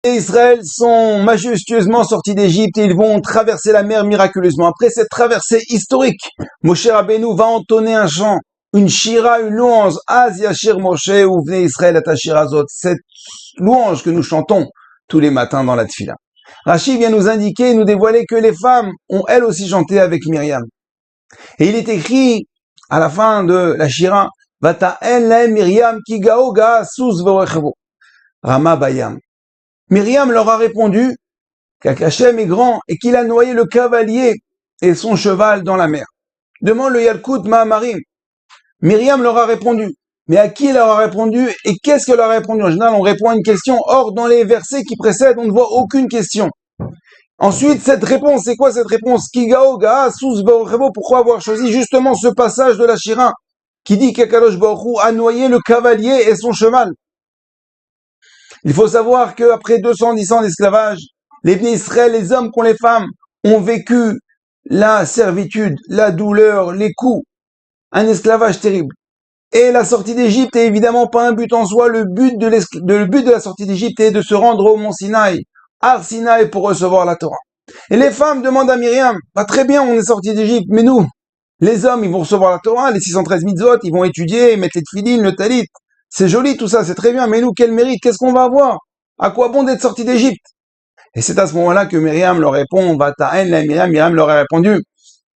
Les Israël sont majestueusement sortis d'Égypte et ils vont traverser la mer miraculeusement. Après cette traversée historique, Moshe Rabbeinu va entonner un chant, une shira, une louange. Az yashir Moshe ou Vnei Israël atashirazot. Cette louange que nous chantons tous les matins dans la tfila. Rashi vient nous indiquer et nous dévoiler que les femmes ont elles aussi chanté avec Myriam. Et il est écrit à la fin de la shira, Vata'en lahem Myriam ki gao ga sus vorechevo. Rama bayam. Myriam leur a répondu qu'Hachem est grand et qu'il a noyé le cavalier et son cheval dans la mer. Demande le Yalkut Mahamarim. Myriam leur a répondu. Mais à qui elle leur a répondu et qu'est-ce qu'elle leur a répondu? En général, on répond à une question. Or, dans les versets qui précèdent, on ne voit aucune question. Ensuite, cette réponse, c'est quoi cette réponse? Kigao ga sus vorechevo. Pourquoi avoir choisi justement ce passage de la Shira qui dit qu'Akadosh Baruch Hu a noyé le cavalier et son cheval? Il faut savoir qu'après 210 ans d'esclavage, les Bnei Israël, les hommes comme les femmes, ont vécu la servitude, la douleur, les coups, un esclavage terrible. Et la sortie d'Égypte n'est évidemment pas un but en soi. Le but de la sortie d'Égypte est de se rendre au mont Sinaï, Har Sinaï, pour recevoir la Torah. Et les femmes demandent à Myriam, très bien, on est sorti d'Égypte, mais nous, les hommes, ils vont recevoir la Torah, les 613 mitzvot, ils vont étudier, mettre les tefilines, le talit. C'est joli tout ça, c'est très bien, mais nous, quel mérite? Qu'est-ce qu'on va avoir? À quoi bon d'être sorti d'Égypte? Et c'est à ce moment-là que Myriam leur répond, Vata'en la Myriam leur a répondu,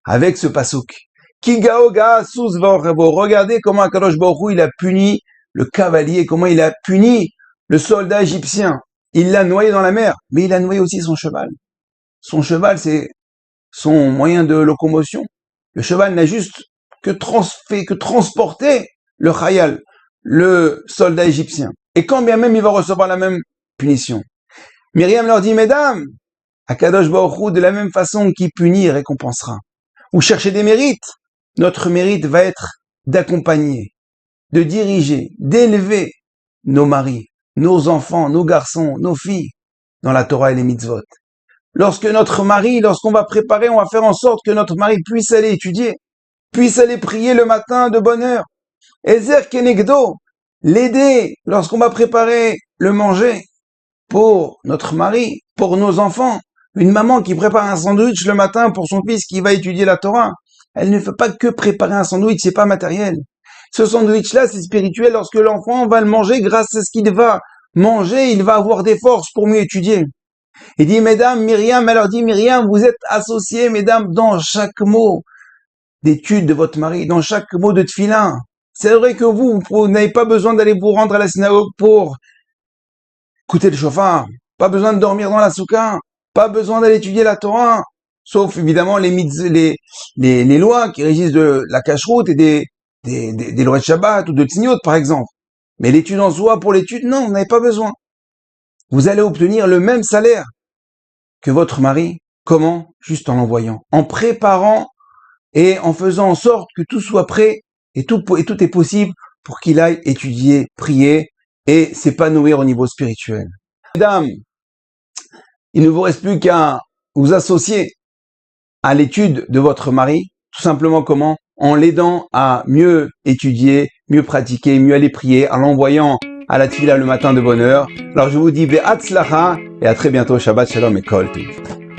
avec ce pasouk. Kigao ga sus vorebo. Regardez comment Akadosh Baruch Hu, il a puni le cavalier, comment il a puni le soldat égyptien. Il l'a noyé dans la mer, mais il a noyé aussi son cheval. Son cheval, c'est son moyen de locomotion. Le cheval n'a juste que transporter le khayal, le soldat égyptien. Et quand bien même il va recevoir la même punition. Myriam leur dit, mesdames, Akadosh Baruch Hu, de la même façon qu'il punit et récompensera. Vous cherchez des mérites. Notre mérite va être d'accompagner, de diriger, d'élever nos maris, nos enfants, nos garçons, nos filles dans la Torah et les mitzvot. Lorsqu'on va préparer, on va faire en sorte que notre mari puisse aller étudier, puisse aller prier le matin de bonne heure. Ezer kenegdo, l'aider lorsqu'on va préparer le manger pour notre mari, pour nos enfants. Une maman qui prépare un sandwich le matin pour son fils qui va étudier la Torah, elle ne fait pas que préparer un sandwich, c'est pas matériel. Ce sandwich-là, c'est spirituel. Lorsque l'enfant va le manger, grâce à ce qu'il va manger, il va avoir des forces pour mieux étudier. Il dit, mesdames, Myriam, elle leur dit, Myriam, vous êtes associées, mesdames, dans chaque mot d'étude de votre mari, dans chaque mot de tefilin. C'est vrai que vous n'avez pas besoin d'aller vous rendre à la synagogue pour écouter le chauffard, pas besoin de dormir dans la soukha, pas besoin d'aller étudier la Torah, sauf évidemment les lois qui régissent de la cacheroute et des lois de Shabbat ou de Tzniut par exemple. Mais l'étude en soi, pour l'étude, non, vous n'avez pas besoin. Vous allez obtenir le même salaire que votre mari. Comment? Juste en l'envoyant, en préparant et en faisant en sorte que tout soit prêt et tout est possible pour qu'il aille étudier, prier et s'épanouir au niveau spirituel. Mesdames, il ne vous reste plus qu'à vous associer à l'étude de votre mari, tout simplement comment? En l'aidant à mieux étudier, mieux pratiquer, mieux aller prier, en l'envoyant à la tefila le matin de bonne heure. Alors je vous dis Be'atzlacha et à très bientôt. Shabbat Shalom et Kol Tov.